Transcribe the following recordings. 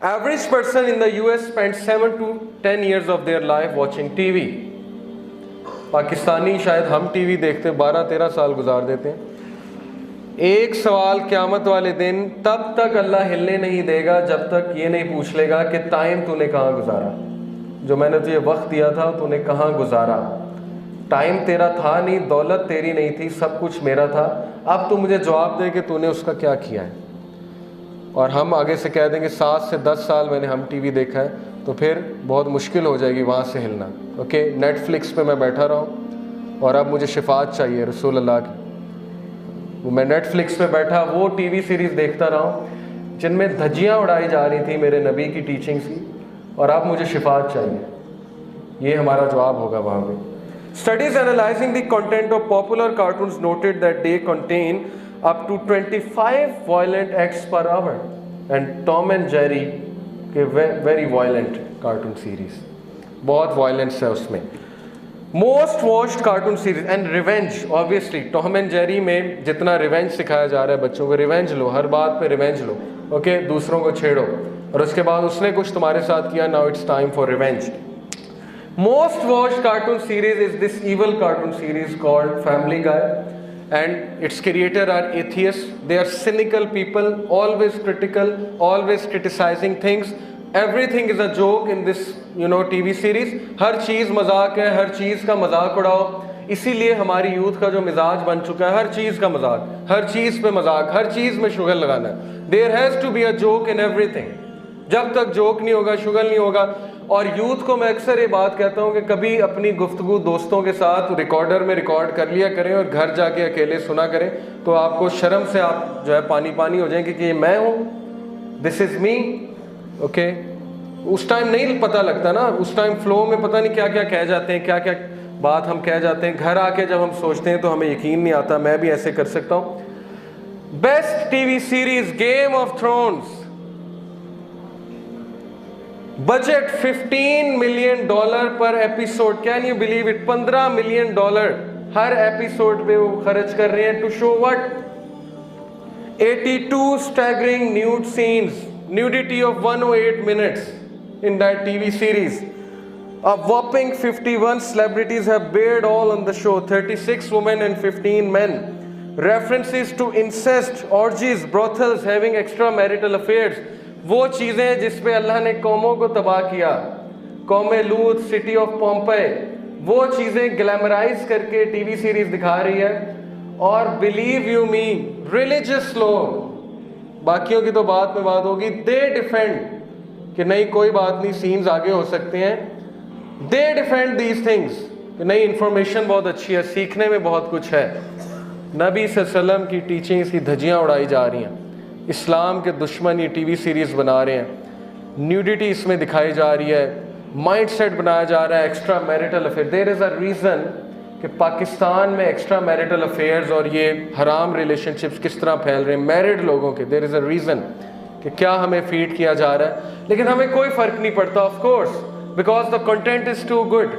Average person in the US spends 7 to 10 years of their life watching TV. Pakistani शायद हम TV देखते 12-13 साल गुजार देते हैं। एक सवाल क़यामत वाले दिन तब तक अल्लाह हिलने नहीं देगा जब तक ये नहीं पूछ लेगा कि टाइम तूने कहाँ गुजारा, जो मैंने तुझे वक्त दिया था तूने कहाँ गुजारा। टाइम तेरा था नहीं, दौलत तेरी नहीं थी, सब कुछ मेरा था, अब तू मुझे जवाब दे कि तूने उसका क्या किया है। और हम आगे से कह देंगे 7 से 10 साल मैंने हम टीवी देखा है, तो फिर बहुत मुश्किल हो जाएगी वहाँ से हिलना। ओके, नेटफ्लिक्स पे मैं बैठा रहा हूँ और अब मुझे शिफात चाहिए रसूल अल्लाह की, मैं नेटफ्लिक्स पे बैठा वो टीवी सीरीज़ देखता रहा हूँ जिनमें धज्जियाँ उड़ाई जा रही थी मेरे नबी की टीचिंग्स की, और अब मुझे शिफात चाहिए। ये हमारा जवाब होगा वहाँ पे। Studies analyzing the content of popular cartoons noted that they contain up to 25 violent acts per hour, and Tom and Jerry के very violent cartoon series, बहुत violence है उसमें। Most watched cartoon series and revenge, obviously Tom and Jerry में जितना revenge सिखाया जा रहा है बच्चों को, revenge लो, हर बात पे revenge लो, ओके, दूसरों को छेड़ो, और उसके बाद उसने कुछ तुम्हारे साथ किया, now it's time for revenge। Most watched cartoon series is this evil cartoon series called Family Guy, and its creator are atheists. They are cynical people, always critical, always criticizing things. Everything is a joke in this TV series. हर चीज़ मजाक है, हर चीज़ का मजाक उड़ाओ। इसीलिए हमारी youth का जो मिजाज बन चुका है, हर चीज़ का मजाक, हर चीज़ पे मजाक, हर चीज़ में शुगर लगाना है। There has to be a joke in everything। जब तक जोक नहीं होगा, शुगल नहीं होगा। और यूथ को मैं अक्सर ये बात कहता हूँ कि कभी अपनी गुफ्तगू दोस्तों के साथ रिकॉर्डर में रिकॉर्ड कर लिया करें और घर जाके अकेले सुना करें, तो आपको शर्म से आप जो है पानी पानी हो जाएंगे कि ये मैं हूँ, दिस इज़ मी। ओके, उस टाइम नहीं पता लगता ना, उस टाइम फ्लो में पता नहीं क्या क्या कह जाते हैं, क्या क्या बात हम कह जाते हैं। घर आके जब हम सोचते हैं तो हमें यकीन नहीं आता मैं भी ऐसे कर सकता हूँ। Best TV series game of thrones, budget $15 million per episode, can you believe it? $15 million हर एपिसोड पे वो खर्च कर रहे हैं। To show what? 82 staggering nude scenes, nudity of 108 minutes in that TV series. A whopping 51 celebrities have bared all on the show, 36 women and 15 men. References to incest, orgies, brothels, having extramarital affairs, वो चीज़ें जिस पे अल्लाह ने कौमों को तबाह किया, कौम लूत, सिटी ऑफ पोम्पे, वो चीज़ें ग्लैमराइज करके टीवी सीरीज दिखा रही है। और बिलीव यू मी, रिलीजियस लोग, बाकियों की तो बात में बात होगी, दे डिफेंड कि नहीं कोई बात नहीं, सीन्स आगे हो सकते हैं। दे डिफेंड दीज थिंग्स कि नहीं, इंफॉर्मेशन बहुत अच्छी है, सीखने में बहुत कुछ है। नबी सल्लल्लाहु अलैहि वसल्लम की टीचिंग्स की धज्जियाँ उड़ाई जा रही हैं। इस्लाम के दुश्मन ये टीवी सीरीज़ बना रहे हैं, न्यूडिटी इसमें दिखाई जा रही है, माइंडसेट बनाया जा रहा है, extra marital affair. There is a reason कि पाकिस्तान में एक्स्ट्रा मैरिटल अफेयर्स और ये हराम रिलेशनशिप्स किस तरह फैल रहे हैं मैरिड लोगों के। देयर इज़ अ रीज़न कि क्या हमें फीड किया जा रहा है, लेकिन हमें कोई फ़र्क नहीं पड़ता, of course, because the content is too good.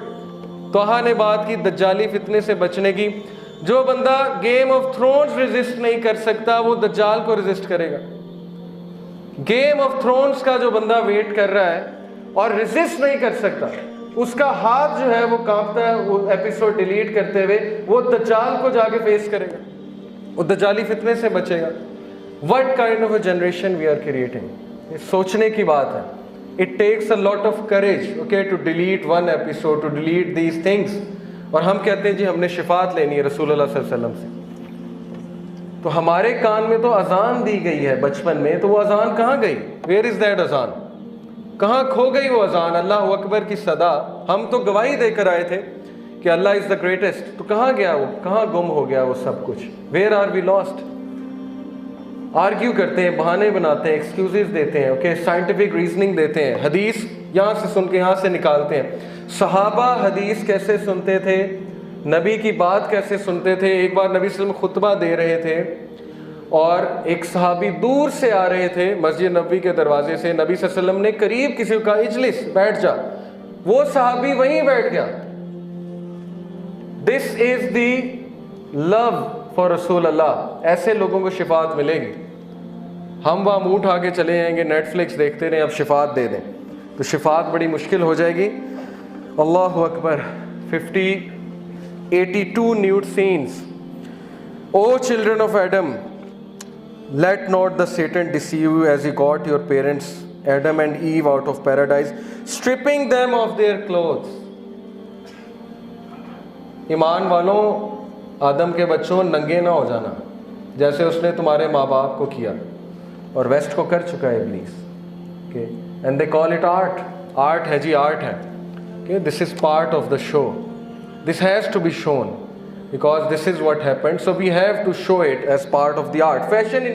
तोहा ने बात की दज्जाली फितने से बचने की। जो बंदा गेम ऑफ थ्रोन्स रेजिस्ट नहीं कर सकता वो दज्जाल को रेजिस्ट करेगा। गेम ऑफ थ्रोन्स का जो बंदा वेट कर रहा है और रेजिस्ट नहीं कर सकता, उसका हाथ जो है वो कांपता है वो एपिसोड डिलीट करते हुए, वो दज्जाल को जाके फेस करेगा, वो दज्जाली फितने से बचेगा। What kind of a generation we are creating, ये सोचने की बात है। It takes a lot of courage, okay, to delete one episode, to delete these things. और हम कहते हैं जी हमने शिफात लेनी है रसूलुल्लाह सल्लल्लाहु अलैहि वसल्लम से। तो हमारे कान में तो अजान दी गई है बचपन में, तो वो अजान कहाँ गई? वेयर इज़ दैट अजान? कहाँ खो गई वो अजान? अल्लाह अकबर की सदा, हम तो गवाही देकर आए थे कि अल्लाह इज़ द ग्रेटेस्ट, तो कहाँ गया वो? कहाँ गुम हो गया वो सब कुछ? Where are we lost? Argue करते हैं, बहाने बनाते हैं, एक्सक्यूजेस देते हैं, ओके, साइंटिफिक रीजनिंग देते हैं, हदीस यहाँ से सुन के यहाँ से निकालते हैं। सहाबा हदीस कैसे सुनते थे, नबी की बात कैसे सुनते थे। एक बार नबी सल्लल्लाहु अलैहि वसल्लम खुतबा दे रहे थे और एक सहाबी दूर से आ रहे थे मस्जिद नबी के दरवाजे से, नबी सल्लल्लाहु अलैहि वसल्लम ने करीब किसी को कहा इजलिस, बैठ जा, वो सहाबी वहीं बैठ गया। This is the love for रसूल अल्लाह। ऐसे लोगों को शिफात मिलेगी। हम वहाँ मुँह उठा के चले जाएंगे, नेटफ्लिक्स देखते रहें, अब शिफात दे दें, तो शिफात बड़ी मुश्किल हो जाएगी। अल्लाह Akbar. 82 nude scenes. O children of Adam, let not the Satan deceive you as he got your parents Adam and Eve out of paradise, stripping them of their clothes. ईमान वालों, आदम के बच्चों, नंगे ना हो जाना जैसे उसने तुम्हारे माँ बाप को किया, और वेस्ट को कर चुका है इब्लीस। Okay, and they call it art. Art है जी, आर्ट है। Okay, this is part of the show, this has to be shown because this is what happened, so we have to show it as part of the art. Fashion